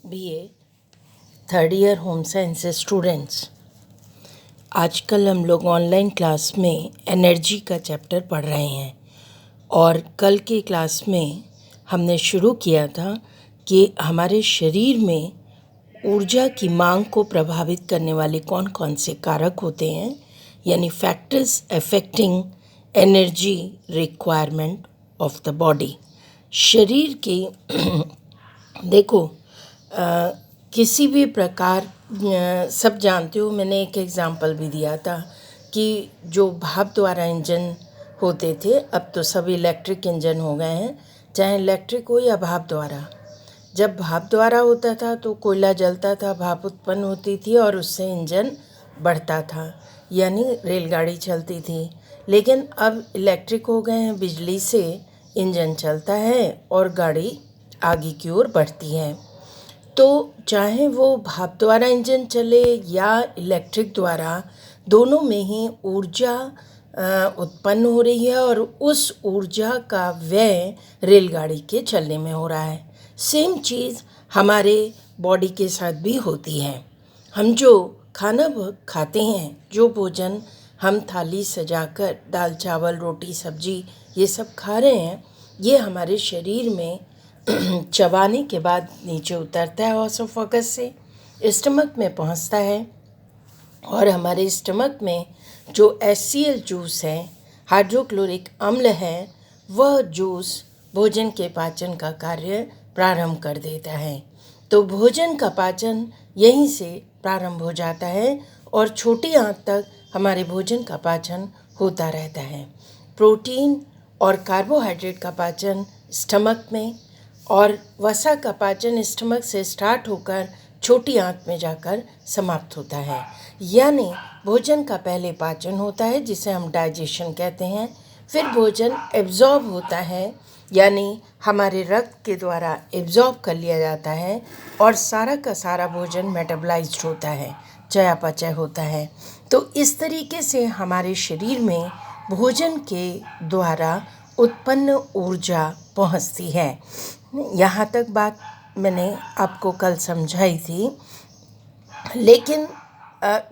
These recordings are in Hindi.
BA third year home science students, आजकल हम लोग ऑनलाइन क्लास में एनर्जी का चैप्टर पढ़ रहे हैं और कल की क्लास में हमने शुरू किया था कि हमारे शरीर में ऊर्जा की मांग को प्रभावित करने वाले कौन कौन से कारक होते हैं, यानी factors affecting energy requirement of the body. शरीर की देखो किसी भी प्रकार सब जानते हो, मैंने एक एग्ज़ाम्पल भी दिया था कि जो भाप द्वारा इंजन होते थे अब तो सब इलेक्ट्रिक इंजन हो गए हैं, चाहे इलेक्ट्रिक हो या भाप द्वारा। जब भाप द्वारा होता था तो कोयला जलता था, भाप उत्पन्न होती थी और उससे इंजन बढ़ता था, यानी रेलगाड़ी चलती थी। लेकिन अब इलेक्ट्रिक हो गए हैं, बिजली से इंजन चलता है और गाड़ी आगे की ओर बढ़ती है। तो चाहे वो भाप द्वारा इंजन चले या इलेक्ट्रिक द्वारा, दोनों में ही ऊर्जा उत्पन्न हो रही है और उस ऊर्जा का व्यय रेलगाड़ी के चलने में हो रहा है। सेम चीज़ हमारे बॉडी के साथ भी होती है। हम जो खाना खाते हैं, जो भोजन हम थाली सजाकर दाल चावल रोटी सब्जी ये सब खा रहे हैं, ये हमारे शरीर में चबाने के बाद नीचे उतरता है ऑसोफेगस से, स्टमक में पहुंचता है और हमारे स्टमक में जो HCl जूस है, हाइड्रोक्लोरिक अम्ल है, वह जूस भोजन के पाचन का कार्य प्रारंभ कर देता है। तो भोजन का पाचन यहीं से प्रारंभ हो जाता है और छोटी आंत तक हमारे भोजन का पाचन होता रहता है। प्रोटीन और कार्बोहाइड्रेट का पाचन स्टमक में और वसा का पाचन स्टमक से स्टार्ट होकर छोटी आंत में जाकर समाप्त होता है। यानी भोजन का पहले पाचन होता है जिसे हम डाइजेशन कहते हैं, फिर भोजन एब्जॉर्ब होता है, यानी हमारे रक्त के द्वारा एब्जॉर्ब कर लिया जाता है और सारा का सारा भोजन मेटाबॉलाइज्ड होता है, चयापचय होता है। तो इस तरीके से हमारे शरीर में भोजन के द्वारा उत्पन्न ऊर्जा पहुंचती है। यहाँ तक बात मैंने आपको कल समझाई थी। लेकिन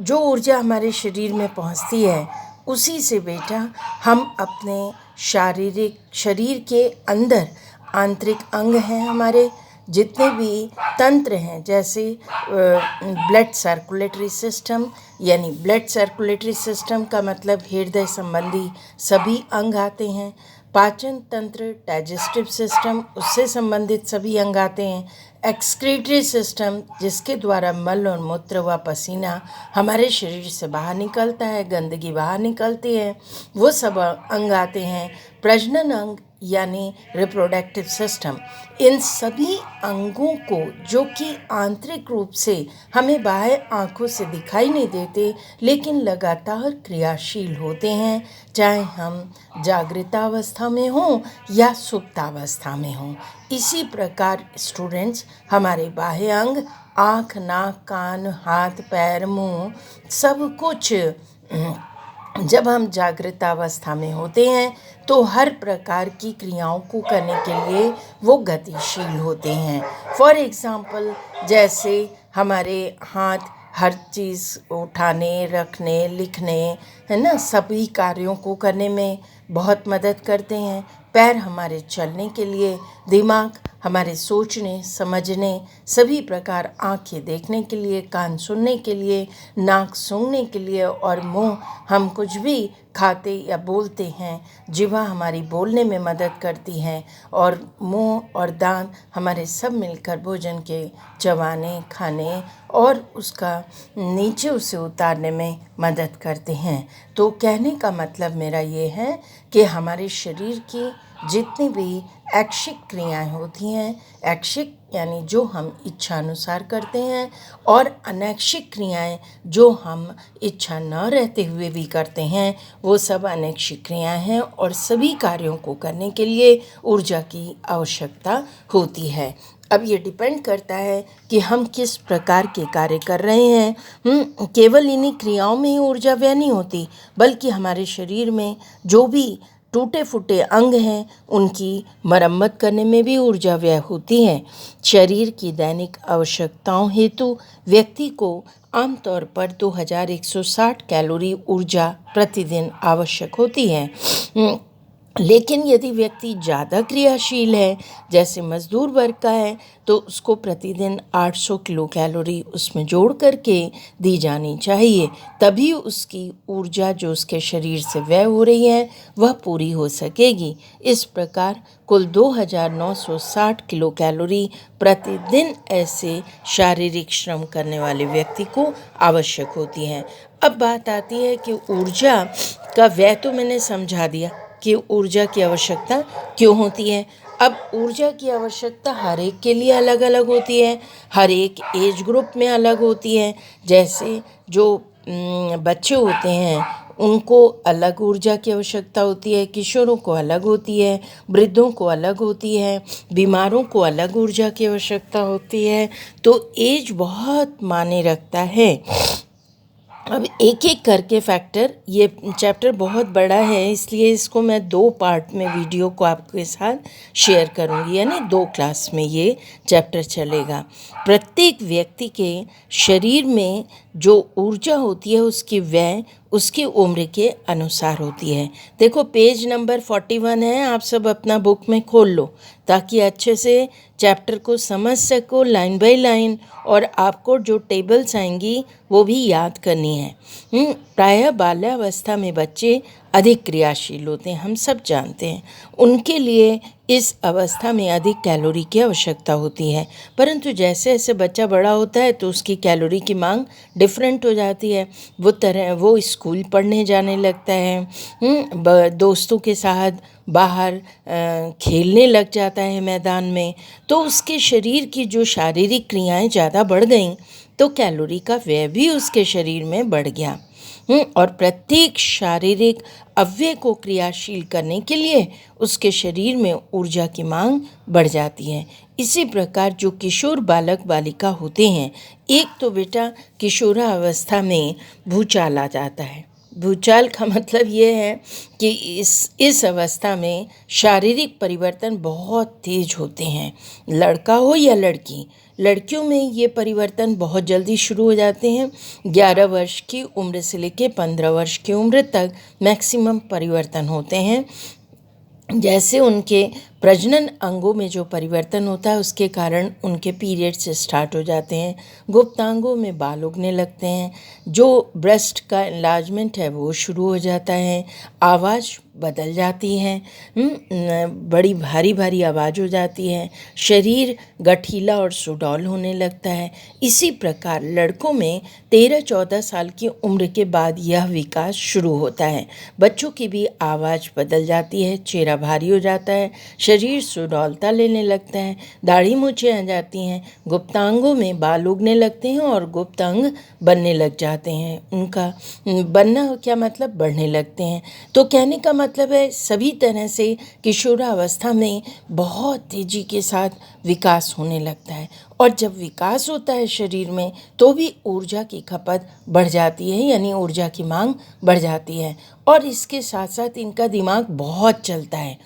जो ऊर्जा हमारे शरीर में पहुंचती है उसी से बेटा हम अपने शरीर के अंदर आंतरिक अंग हैं, हमारे जितने भी तंत्र हैं, जैसे ब्लड सर्कुलेटरी सिस्टम, यानी ब्लड सर्कुलेटरी सिस्टम का मतलब हृदय संबंधी सभी अंग आते हैं। पाचन तंत्र, डाइजेस्टिव सिस्टम, उससे संबंधित सभी अंग आते हैं। एक्सक्रीटरी सिस्टम, जिसके द्वारा मल और मूत्र व पसीना हमारे शरीर से बाहर निकलता है, गंदगी बाहर निकलती है, वो सब अंग आते हैं। प्रजनन अंग यानी रिप्रोडक्टिव सिस्टम, इन सभी अंगों को, जो कि आंतरिक रूप से हमें बाह्य आंखों से दिखाई नहीं देते लेकिन लगातार क्रियाशील होते हैं, चाहे हम जागृतावस्था में हों या सुप्तावस्था में हों। इसी प्रकार स्टूडेंट्स, हमारे बाह्य अंग आँख, नाक, कान, हाथ, पैर, मुंह, सब कुछ जब हम जागृतावस्था में होते हैं तो हर प्रकार की क्रियाओं को करने के लिए वो गतिशील होते हैं। फॉर एग्ज़ाम्पल, जैसे हमारे हाथ हर चीज़ उठाने, रखने, लिखने, है ना, सभी कार्यों को करने में बहुत मदद करते हैं। पैर हमारे चलने के लिए, दिमाग हमारे सोचने समझने, सभी प्रकार आँखें देखने के लिए, कान सुनने के लिए, नाक सूंघने के लिए और मुंह हम कुछ भी खाते या बोलते हैं, जिह्वा हमारी बोलने में मदद करती है और मुंह और दांत हमारे सब मिलकर भोजन के चबाने, खाने और उसका नीचे उसे उतारने में मदद करते हैं। तो कहने का मतलब मेरा ये है कि हमारे शरीर की जितनी भी ऐच्छिक क्रियाएं होती हैं, ऐच्छिक यानी जो हम इच्छा अनुसार करते हैं, और अनैच्छिक क्रियाएं जो हम इच्छा न रहते हुए भी करते हैं, वो सब अनैच्छिक क्रियाएं हैं और सभी कार्यों को करने के लिए ऊर्जा की आवश्यकता होती है। अब ये डिपेंड करता है कि हम किस प्रकार के कार्य कर रहे हैं। केवल इन्हीं क्रियाओं में ही ऊर्जा व्यय नहीं होती, बल्कि हमारे शरीर में जो भी टूटे फूटे अंग हैं उनकी मरम्मत करने में भी ऊर्जा व्यय होती है। शरीर की दैनिक आवश्यकताओं हेतु व्यक्ति को आमतौर पर 2160 कैलोरी ऊर्जा प्रतिदिन आवश्यक होती है। लेकिन यदि व्यक्ति ज़्यादा क्रियाशील है, जैसे मजदूर वर्ग का है, तो उसको प्रतिदिन 800 किलो कैलोरी उसमें जोड़ करके दी जानी चाहिए, तभी उसकी ऊर्जा जो उसके शरीर से व्यय हो रही है वह पूरी हो सकेगी। इस प्रकार कुल 2960 किलो कैलोरी प्रतिदिन ऐसे शारीरिक श्रम करने वाले व्यक्ति को आवश्यक होती है। अब बात आती है कि ऊर्जा का व्यय तो मैंने समझा दिया कि ऊर्जा की आवश्यकता क्यों होती है। अब ऊर्जा की आवश्यकता हर एक के लिए अलग अलग होती है, हर एक एज ग्रुप में अलग होती है। जैसे जो बच्चे होते हैं उनको अलग ऊर्जा की आवश्यकता होती है, किशोरों को अलग होती है, वृद्धों को अलग होती है, बीमारों को अलग ऊर्जा की आवश्यकता होती है। तो एज बहुत मायने रखता है। अब एक एक करके फैक्टर, ये चैप्टर बहुत बड़ा है इसलिए इसको मैं 2 पार्ट में वीडियो को आपके साथ शेयर करूंगी, यानी 2 क्लास में ये चैप्टर चलेगा। प्रत्येक व्यक्ति के शरीर में जो ऊर्जा होती है उसकी व्यय उसकी उम्र के अनुसार होती है। देखो पेज नंबर 41 है, आप सब अपना बुक में खोल लो ताकि अच्छे से चैप्टर को समझ सको लाइन बाय लाइन, और आपको जो टेबल्स आएंगी वो भी याद करनी है। प्रायः बाल्यावस्था में बच्चे अधिक क्रियाशील होते हैं, हम सब जानते हैं। उनके लिए इस अवस्था में अधिक कैलोरी की आवश्यकता होती है, परंतु जैसे जैसे बच्चा बड़ा होता है तो उसकी कैलोरी की मांग डिफरेंट हो जाती है। वो स्कूल पढ़ने जाने लगता है, दोस्तों के साथ बाहर खेलने लग जाता है मैदान में, तो उसके शरीर की जो शारीरिक क्रियाएं ज़्यादा बढ़ गईं तो कैलोरी का व्यय भी उसके शरीर में बढ़ गया। और प्रत्येक शारीरिक अवयव को क्रियाशील करने के लिए उसके शरीर में ऊर्जा की मांग बढ़ जाती है। इसी प्रकार जो किशोर बालक बालिका होते हैं, एक तो बेटा किशोरावस्था में भूचाल आ जाता है। भूचाल का मतलब ये है कि इस अवस्था में शारीरिक परिवर्तन बहुत तेज होते हैं, लड़का हो या लड़की। लड़कियों में ये परिवर्तन बहुत जल्दी शुरू हो जाते हैं। 11 वर्ष की उम्र से लेकर 15 वर्ष की उम्र तक मैक्सिमम परिवर्तन होते हैं। जैसे उनके प्रजनन अंगों में जो परिवर्तन होता है उसके कारण उनके पीरियड्स स्टार्ट हो जाते हैं, गुप्तांगों में बाल उगने लगते हैं, जो ब्रेस्ट का एनलार्जमेंट है वो शुरू हो जाता है, आवाज़ बदल जाती है, बड़ी भारी भारी आवाज़ हो जाती है, शरीर गठीला और सुडौल होने लगता है। इसी प्रकार लड़कों में 13-14 साल की उम्र के बाद यह विकास शुरू होता है। बच्चों की भी आवाज़ बदल जाती है, चेहरा भारी हो जाता है, शरीर सुडौलता लेने लगता है, दाढ़ी मूछें आ जाती हैं, गुप्तांगों में बाल उगने लगते हैं और गुप्तांग बनने लग जाते हैं। उनका बनना क्या मतलब, बढ़ने लगते हैं। तो कहने का मतलब है सभी तरह से किशोरावस्था में बहुत तेजी के साथ विकास होने लगता है, और जब विकास होता है शरीर में तो भी ऊर्जा की खपत बढ़ जाती है, यानी ऊर्जा की मांग बढ़ जाती है, और इसके साथ साथ इनका दिमाग बहुत चलता है।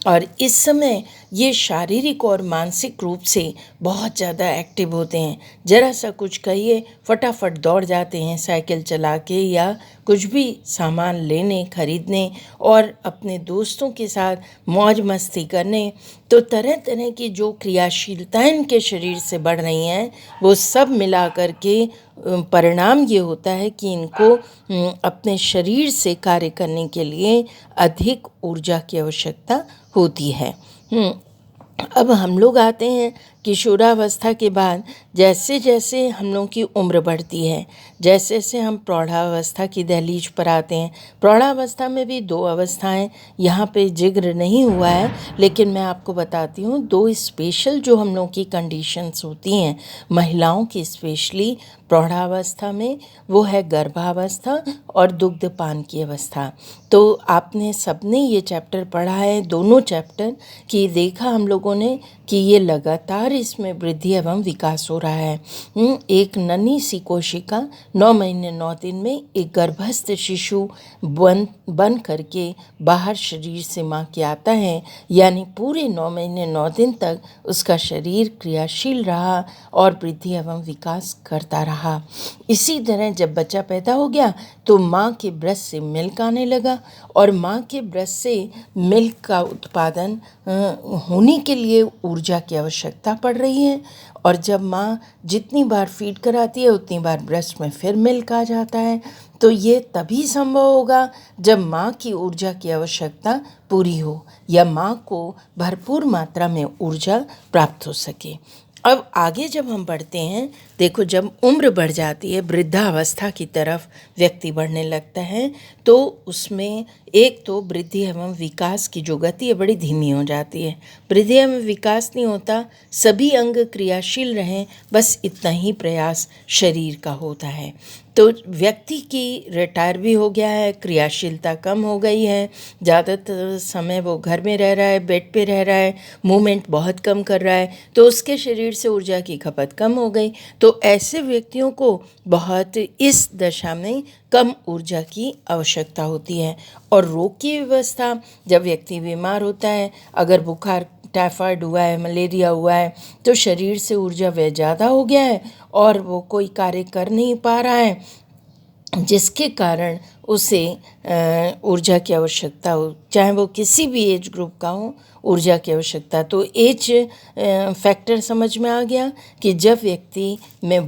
और इस समय ये शारीरिक और मानसिक रूप से बहुत ज़्यादा एक्टिव होते हैं। ज़रा सा कुछ कहिए फटाफट दौड़ जाते हैं साइकिल चला के या कुछ भी सामान लेने खरीदने और अपने दोस्तों के साथ मौज मस्ती करने। तो तरह तरह की जो क्रियाशीलताएं इनके शरीर से बढ़ रही हैं वो सब मिला कर के परिणाम ये होता है कि इनको अपने शरीर से कार्य करने के लिए अधिक ऊर्जा की आवश्यकता होती है। अब हम लोग आते हैं किशोरावस्था के बाद, जैसे जैसे हम लोग की उम्र बढ़ती है, जैसे जैसे हम प्रौढ़ावस्था की दहलीज पर आते हैं। प्रौढ़ावस्था में भी 2 अवस्थाएं यहाँ पे जिक्र नहीं हुआ है, लेकिन मैं आपको बताती हूँ 2 स्पेशल जो हम लोग की कंडीशंस होती हैं महिलाओं की, स्पेशली प्रौढ़ावस्था में, वो है गर्भावस्था और दुग्धपान की अवस्था। तो आपने सबने ये चैप्टर पढ़ा है, दोनों चैप्टर, कि देखा हम लोगों ने कि ये लगातार इसमें वृद्धि एवं विकास हो रहा है। एक नन्ही सी कोशिका 9 महीने 9 दिन में एक गर्भस्थ शिशु बन करके बाहर शरीर से माँ के आता है, यानी पूरे 9 महीने 9 दिन तक उसका शरीर क्रियाशील रहा और वृद्धि एवं विकास करता रहा। इसी तरह जब बच्चा पैदा हो गया तो माँ के ब्रेस्ट से मिल्क आने लगा, और माँ के ब्रेस्ट से मिल्क का उत्पादन होने के लिए ऊर्जा की आवश्यकता पड़ रही है, और जब माँ जितनी बार फीड कराती है उतनी बार ब्रेस्ट में फिर मिल्क आ जाता है। तो ये तभी संभव होगा जब माँ की ऊर्जा की आवश्यकता पूरी हो या माँ को भरपूर मात्रा में ऊर्जा प्राप्त हो सके। अब आगे जब हम बढ़ते हैं, देखो जब उम्र बढ़ जाती है, वृद्धावस्था की तरफ व्यक्ति बढ़ने लगता है, तो उसमें एक तो वृद्धि एवं विकास की जो गति है बड़ी धीमी हो जाती है। वृद्धि एवं विकास नहीं होता, सभी अंग क्रियाशील रहें, बस इतना ही प्रयास शरीर का होता है। तो व्यक्ति की रिटायर भी हो गया है, क्रियाशीलता कम हो गई है, ज़्यादातर समय वो घर में रह रहा है, बेड पे रह रहा है, मूवमेंट बहुत कम कर रहा है, तो उसके शरीर से ऊर्जा की खपत कम हो गई। तो ऐसे व्यक्तियों को बहुत इस दशा में कम ऊर्जा की आवश्यकता होती है। और रोग की व्यवस्था, जब व्यक्ति बीमार होता है, अगर बुखार, टाइफाइड हुआ है, मलेरिया हुआ है, तो शरीर से ऊर्जा व्यय ज़्यादा हो गया है और वो कोई कार्य कर नहीं पा रहा है, जिसके कारण उसे ऊर्जा की आवश्यकता हो, चाहे वो किसी भी एज ग्रुप का हो, ऊर्जा की आवश्यकता। तो एज फैक्टर समझ में आ गया कि जब व्यक्ति में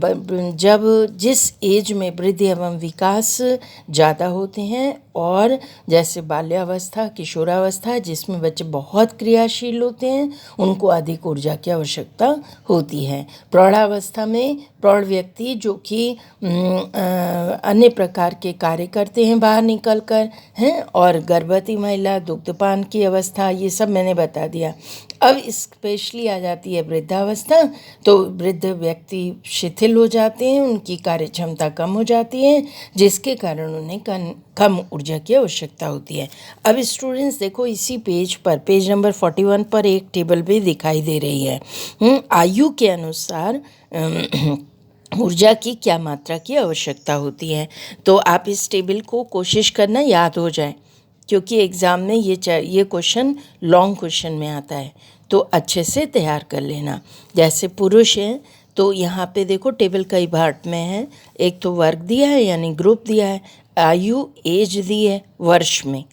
जब जिस एज में वृद्धि एवं विकास ज़्यादा होते हैं, और जैसे बाल्यावस्था, किशोरावस्था जिसमें बच्चे बहुत क्रियाशील होते हैं, उनको अधिक ऊर्जा की आवश्यकता होती है। प्रौढ़ावस्था में प्रौढ़ व्यक्ति जो कि अन्य प्रकार के कार्य करते हैं बाहर निकल कर हैं, और गर्भवती महिला, दुग्धपान की अवस्था, ये सब मैंने बता दिया। अब स्पेशली आ जाती है वृद्धावस्था, तो वृद्ध व्यक्ति शिथिल हो जाते हैं, उनकी कार्य क्षमता कम हो जाती है, जिसके कारण उन्हें कम ऊर्जा की आवश्यकता होती है। अब स्टूडेंट्स देखो, इसी पेज पर, पेज नंबर 41 पर एक टेबल भी दिखाई दे रही है। आयु के अनुसार ऊर्जा की क्या मात्रा की आवश्यकता होती है। तो आप इस टेबल को कोशिश करना याद हो जाए, क्योंकि एग्ज़ाम में ये क्वेश्चन लॉन्ग क्वेश्चन में आता है, तो अच्छे से तैयार कर लेना। जैसे पुरुष हैं तो यहाँ पे देखो टेबल कई पार्ट में है। एक तो वर्ग दिया है यानी ग्रुप दिया है, आयु एज दी है वर्ष में,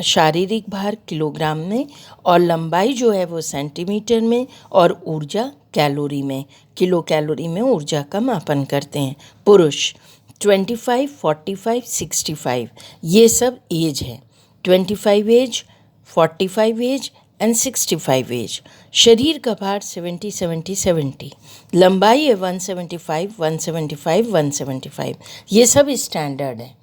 शारीरिक भार किलोग्राम में, और लंबाई जो है वो सेंटीमीटर में, और ऊर्जा कैलोरी में, किलो कैलोरी में ऊर्जा का मापन करते हैं। पुरुष 25, 45, 65 ये सब एज है। 25 एज, 45 एज एंड 65 एज। शरीर का भार 70, 70, 70। लंबाई है 175, 175, 175। ये सब स्टैंडर्ड है।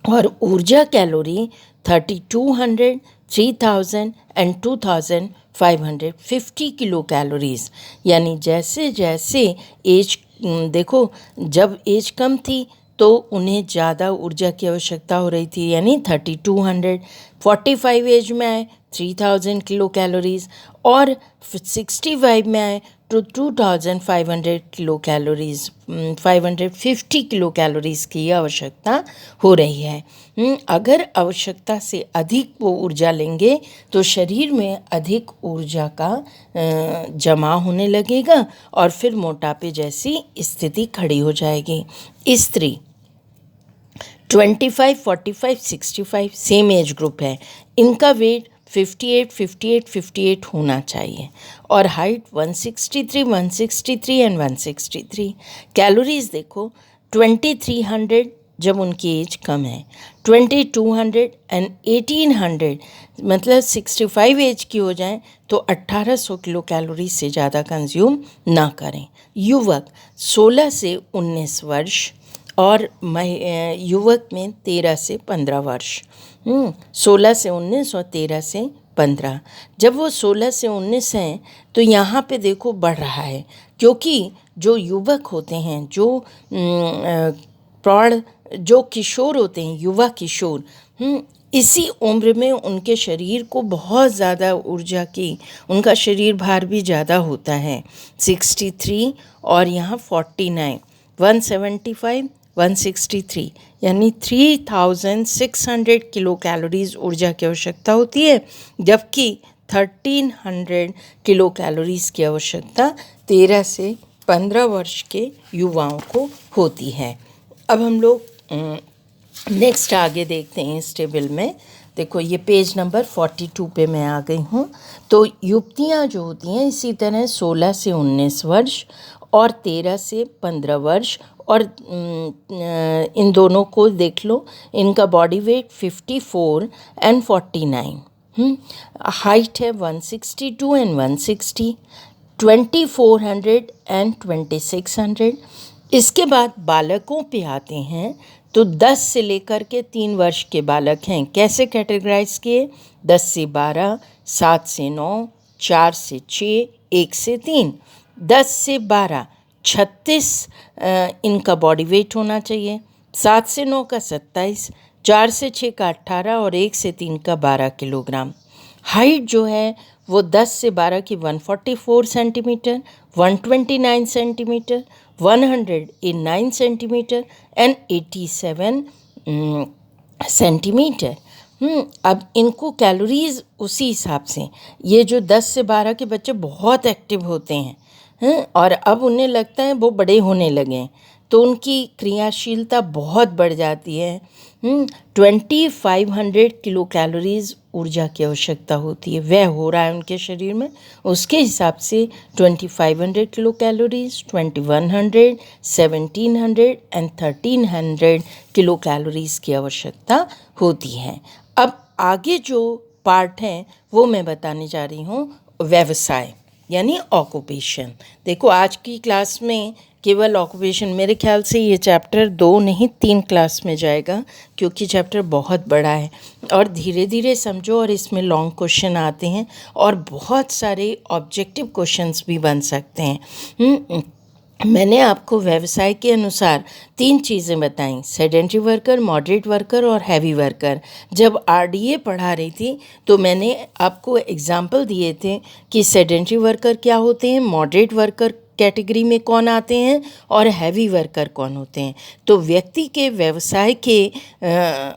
और ऊर्जा कैलोरी 3200, 3000 एंड 2550 किलो कैलोरीज। यानी जैसे जैसे एज, देखो जब एज कम थी तो उन्हें ज़्यादा ऊर्जा की आवश्यकता हो रही थी, यानी 3200। 45 एज में आए 3000 किलो कैलोरीज, और 65 में आए तो 2500 किलो कैलोरीज, 550 किलो कैलोरीज की आवश्यकता हो रही है। अगर आवश्यकता से अधिक वो ऊर्जा लेंगे तो शरीर में अधिक ऊर्जा का जमा होने लगेगा, और फिर मोटापे जैसी स्थिति खड़ी हो जाएगी। स्त्री 25, 45, 65 सेम एज ग्रुप है, इनका वेट 58, 58, 58 होना चाहिए, और हाइट 163, 163 एंड 163। कैलोरीज देखो 2300 जब उनकी एज कम है, 2200 एंड 1800, मतलब 65 एज की हो जाए तो 1800 किलो कैलोरी से ज़्यादा कंज्यूम ना करें। युवक 16 से 19 वर्ष, और युवक में 13 से 15 वर्ष। 16 से 19 और 13 से 15। जब वो 16 से 19 हैं तो यहाँ पे देखो बढ़ रहा है, क्योंकि जो युवक होते हैं, जो प्रौढ़, जो किशोर होते हैं, युवा किशोर, इसी उम्र में उनके शरीर को बहुत ज़्यादा ऊर्जा की, उनका शरीर भार भी ज़्यादा होता है। 63 और यहाँ 49, 175, 163 यानी 3600 किलो कैलोरीज ऊर्जा की आवश्यकता होती है, जबकि 1300 किलो कैलोरीज की आवश्यकता 13 से 15 वर्ष के युवाओं को होती है। अब हम लोग नेक्स्ट आगे देखते हैं इस टेबल में। देखो ये पेज नंबर 42 पे मैं आ गई हूँ। तो युवतियाँ जो होती हैं इसी तरह 16 से 19 वर्ष और 13 से 15 वर्ष, और इन दोनों को देख लो, इनका बॉडी वेट 54 एंड 49, हाइट है 162 एंड 160, 2400 एंड 2600। इसके बाद बालकों पे आते हैं तो 10 से लेकर के 3 वर्ष के बालक हैं। कैसे कैटेगराइज किए? 10 से 12, 7 से 9, 4 से 6, 1 से 3। 10 से 12 36 इनका बॉडी वेट होना चाहिए, 7 से 9 का 27, 4 से 6 का 18 और 1 से 3 का 12 किलोग्राम। हाइट जो है वो 10 से 12 की 144 centimetre, 129 centimetre, 109 centimetre and 87 centimetre. अब इनको कैलोरीज उसी हिसाब से, ये जो 10 से 12 के बच्चे बहुत एक्टिव होते हैं और अब उन्हें लगता है वो बड़े होने लगे हैं, तो उनकी क्रियाशीलता बहुत बढ़ जाती है। 2500 किलो कैलोरीज ऊर्जा की आवश्यकता होती है, वह हो रहा है उनके शरीर में, उसके हिसाब से 2500 kilo calories, 2100, 1700 and 1300 kilo calories की आवश्यकता होती है। अब आगे जो पार्ट हैं वो मैं बताने जा रही हूँ, व्यवसाय यानी ऑक्यूपेशन। देखो आज की क्लास में केवल ऑक्यूपेशन, मेरे ख्याल से ये चैप्टर 2 नहीं 3 क्लास में जाएगा, क्योंकि चैप्टर बहुत बड़ा है और धीरे धीरे समझो, और इसमें लॉन्ग क्वेश्चन आते हैं और बहुत सारे ऑब्जेक्टिव क्वेश्चंस भी बन सकते हैं। मैंने आपको व्यवसाय के अनुसार 3 चीज़ें बताई, सेडेंटरी वर्कर, मॉडरेट वर्कर और हैवी वर्कर। जब आरडीए पढ़ा रही थी तो मैंने आपको एग्जाम्पल दिए थे कि सेडेंटरी वर्कर क्या होते हैं, मॉडरेट वर्कर कैटेगरी में कौन आते हैं और हैवी वर्कर कौन होते हैं। तो व्यक्ति के व्यवसाय के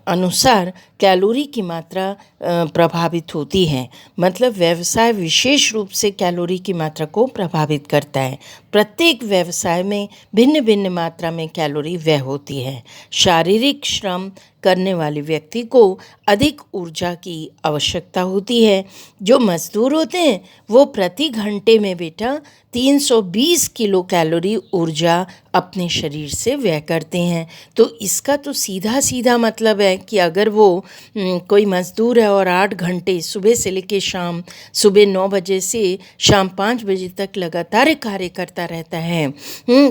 अनुसार कैलोरी की मात्रा प्रभावित होती है, मतलब व्यवसाय विशेष रूप से कैलोरी की मात्रा को प्रभावित करता है। प्रत्येक व्यवसाय में भिन्न भिन्न मात्रा में कैलोरी व्यय होती है। शारीरिक श्रम करने वाले व्यक्ति को अधिक ऊर्जा की आवश्यकता होती है। जो मजदूर होते हैं वो प्रति घंटे में बेटा 320 किलो कैलोरी ऊर्जा अपने शरीर से व्यय करते हैं। तो इसका तो सीधा सीधा मतलब है कि अगर वो कोई मजदूर है और 8 घंटे सुबह से लेकर शाम, सुबह 9 बजे से शाम 5 बजे तक लगातार कार्य करता रहता है,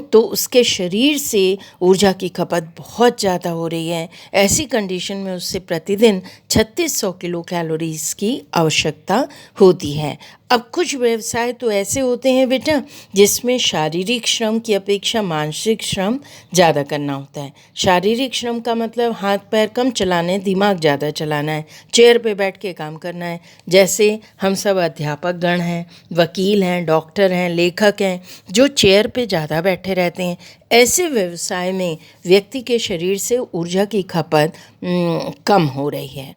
तो उसके शरीर से ऊर्जा की खपत बहुत ज़्यादा हो रही है। ऐसी कंडीशन में उससे प्रतिदिन 3600 किलो कैलोरीज की आवश्यकता होती है। अब कुछ व्यवसाय तो ऐसे होते हैं बेटा जिसमें शारीरिक श्रम की अपेक्षा मानसिक श्रम ज़्यादा करना होता है। शारीरिक श्रम का मतलब हाथ पैर कम चलाने, दिमाग ज़्यादा चलाना है, चेयर पे बैठ के काम करना है। जैसे हम सब अध्यापक गण हैं, वकील हैं, डॉक्टर हैं, लेखक हैं, जो चेयर पे ज़्यादा बैठे रहते हैं। ऐसे व्यवसाय में व्यक्ति के शरीर से ऊर्जा की खपत कम हो रही है,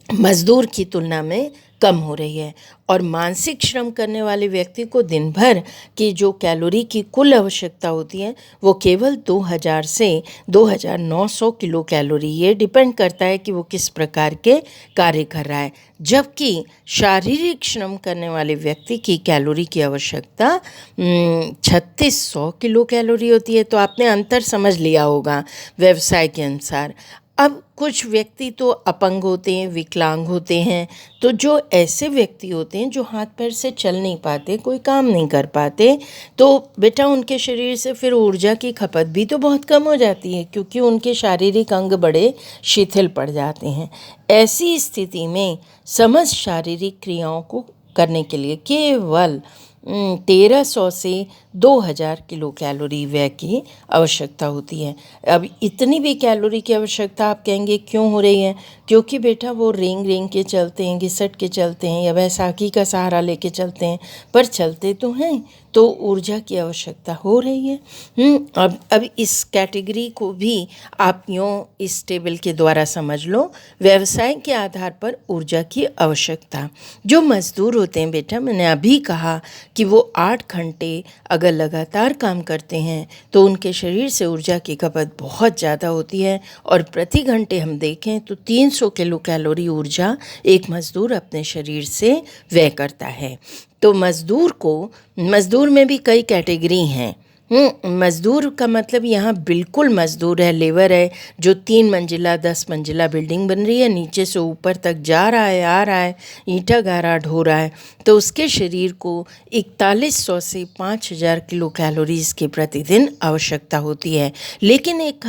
मजदूर की तुलना में कम हो रही है। और मानसिक श्रम करने वाले व्यक्ति को दिन भर की जो कैलोरी की कुल आवश्यकता होती है वो केवल 2000 से 2900 किलो कैलोरी, ये डिपेंड करता है कि वो किस प्रकार के कार्य कर रहा है। जबकि शारीरिक श्रम करने वाले व्यक्ति की कैलोरी की आवश्यकता 3600 किलो कैलोरी होती है। तो आपने अंतर समझ लिया होगा व्यवसाय के अनुसार। अब कुछ व्यक्ति तो अपंग होते हैं, विकलांग होते हैं, तो जो ऐसे व्यक्ति होते हैं जो हाथ पैर से चल नहीं पाते, कोई काम नहीं कर पाते, तो बेटा उनके शरीर से फिर ऊर्जा की खपत भी तो बहुत कम हो जाती है, क्योंकि उनके शारीरिक अंग बड़े शिथिल पड़ जाते हैं। ऐसी स्थिति में समस्त शारीरिक क्रियाओं को करने के लिए केवल 1300 से 2000 किलो कैलोरी व्यय की आवश्यकता होती है। अब इतनी भी कैलोरी की आवश्यकता आप कहेंगे क्यों हो रही है? क्योंकि बेटा वो रेंग रेंग के चलते हैं, घिसट के चलते हैं या बैसाखी का सहारा लेके चलते हैं, पर चलते तो हैं, तो ऊर्जा की आवश्यकता हो रही है। अब इस कैटेगरी को भी आप यूँ इस टेबल के द्वारा समझ लो। व्यवसाय के आधार पर ऊर्जा की आवश्यकता। जो मजदूर होते हैं बेटा, मैंने अभी कहा कि वो 8 घंटे अगर लगातार काम करते हैं तो उनके शरीर से ऊर्जा की खपत बहुत ज़्यादा होती है, और प्रति घंटे हम देखें तो 300 किलो कैलोरी ऊर्जा एक मज़दूर अपने शरीर से व्यय करता है। तो मज़दूर में भी कई कैटेगरी हैं। मज़दूर का मतलब यहाँ बिल्कुल मज़दूर है, लेबर है, जो 3 मंजिला 10 मंजिला बिल्डिंग बन रही है, नीचे से ऊपर तक जा रहा है, आ रहा है, ईंटा गारा ढो रहा है, तो उसके शरीर को 4100 से 5000 किलो कैलोरीज़ की प्रतिदिन आवश्यकता होती है। लेकिन एक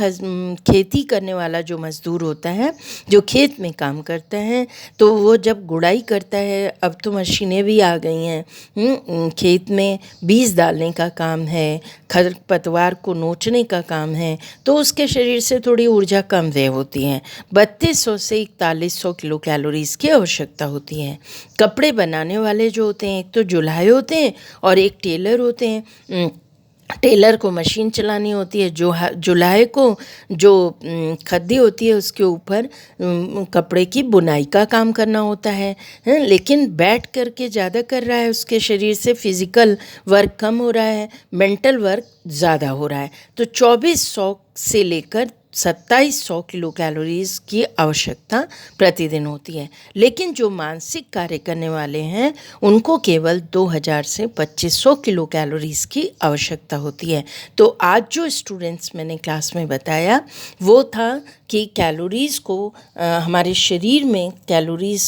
खेती करने वाला जो मज़दूर होता है, जो खेत में काम करता है, तो वो जब गुड़ाई करता है, अब तो मशीनें भी आ गई हैं, खेत में बीज डालने का काम है, खरपतवार को नोचने का काम है, तो उसके शरीर से थोड़ी ऊर्जा कम व्यय होती है। 3200 से 4100 किलो कैलोरीज़ की आवश्यकता होती है। कपड़े बनाने वाले जो होते हैं, एक तो जुलाहे होते हैं और एक टेलर होते हैं। टेलर को मशीन चलानी होती है, जो जुलाहे को जो खद्दी होती है उसके ऊपर कपड़े की बुनाई का काम करना होता है। लेकिन बैठ कर के ज़्यादा कर रहा है, उसके शरीर से फिज़िकल वर्क कम हो रहा है, मेंटल वर्क ज़्यादा हो रहा है। तो 2400 से लेकर 2700 किलो कैलोरीज़ की आवश्यकता प्रतिदिन होती है। लेकिन जो मानसिक कार्य करने वाले हैं उनको केवल 2000 से 2500 किलो कैलोरीज़ की आवश्यकता होती है। तो आज जो स्टूडेंट्स मैंने क्लास में बताया वो था कि कैलोरीज़ को हमारे शरीर में कैलोरीज़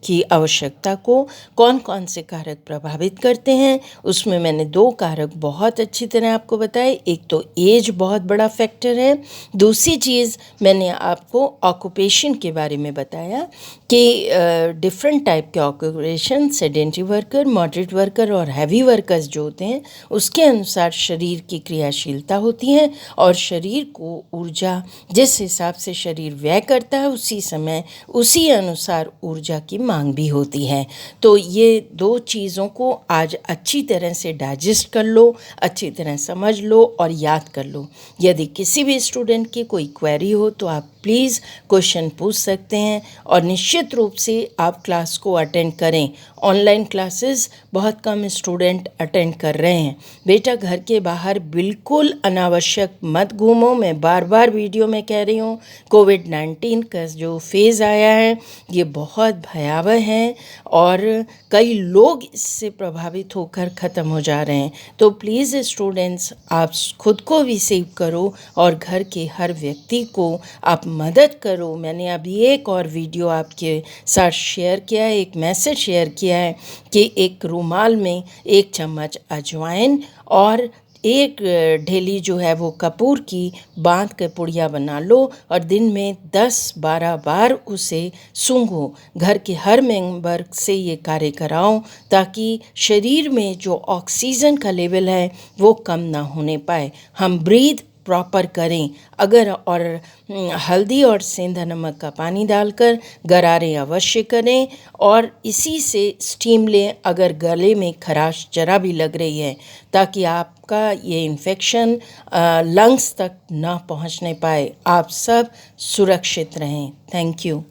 की आवश्यकता को कौन कौन से कारक प्रभावित करते हैं। उसमें मैंने 2 कारक बहुत अच्छी तरह आपको बताए। एक तो एज बहुत बड़ा फैक्टर है, दूसरी चीज़ मैंने आपको ऑक्यूपेशन के बारे में बताया कि डिफरेंट टाइप के occupation, sedentary worker, moderate worker और हैवी वर्कर्स जो होते हैं उसके अनुसार शरीर की क्रियाशीलता होती है, और शरीर को ऊर्जा जिस हिसाब से शरीर व्यय करता है उसी समय उसी अनुसार ऊर्जा की मांग भी होती है। तो ये 2 चीज़ों को आज अच्छी तरह से डाइजेस्ट कर लो, अच्छी तरह समझ लो और याद कर लो। यदि किसी भी स्टूडेंट की कोई क्वेरी हो तो आप प्लीज़ क्वेश्चन पूछ सकते हैं, और निश्चित रूप से आप क्लास को अटेंड करें। ऑनलाइन क्लासेस बहुत कम स्टूडेंट अटेंड कर रहे हैं। बेटा घर के बाहर बिल्कुल अनावश्यक मत घूमो। मैं बार बार वीडियो में कह रही हूँ, कोविड-19 का जो फेज़ आया है ये बहुत भयावह है और कई लोग इससे प्रभावित होकर ख़त्म हो जा रहे हैं। तो प्लीज़ स्टूडेंट्स, आप खुद को भी सेव करो और घर के हर व्यक्ति को आप मदद करो। मैंने अभी एक और वीडियो आपके साथ शेयर किया है, एक मैसेज शेयर किया है कि एक रुमाल में 1 चम्मच अजवाइन और एक ढेली जो है वो कपूर की बांध के पुड़िया बना लो और दिन में 10-12 बार उसे सूंघो। घर के हर मेंबर से ये कार्य कराओ ताकि शरीर में जो ऑक्सीजन का लेवल है वो कम ना होने पाए। हम ब्रीथ प्रॉपर करें। अगर और हल्दी और सेंधा नमक का पानी डालकर गरारे अवश्य करें और इसी से स्टीम लें अगर गले में खराश जरा भी लग रही है, ताकि आपका ये इन्फेक्शन लंग्स तक ना पहुंचने पाए। आप सब सुरक्षित रहें। Thank you.